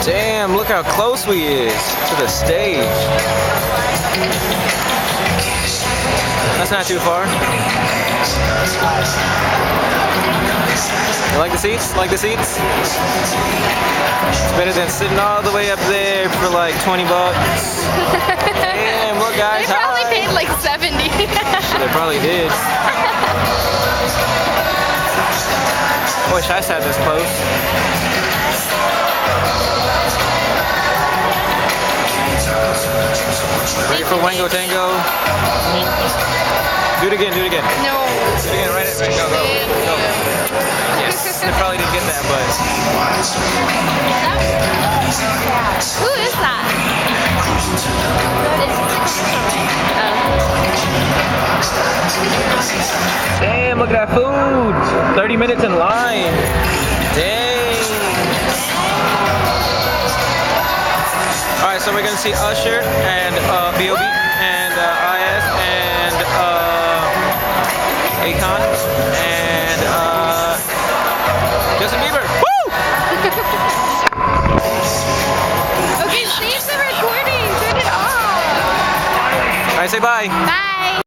Damn, look how close we is to the stage. That's not too far. You like the seats? Like the seats? It's better than sitting all the way up there for like 20 bucks. Damn, look guys, They probably paid like 70. They probably did. Wish I sat this close. Ready for Wango Tango? Do it again, do it again. No. Do it again, right? Go, go, go. Yes, they probably didn't get that, but... Who is that? Damn, look at that food! 30 minutes in line. Dang. Alright, so we're gonna see Usher and B.O.B. and IS and Akon and Justin Bieber. Woo! Okay, save the recording. Turn it off. Alright, say bye. Bye.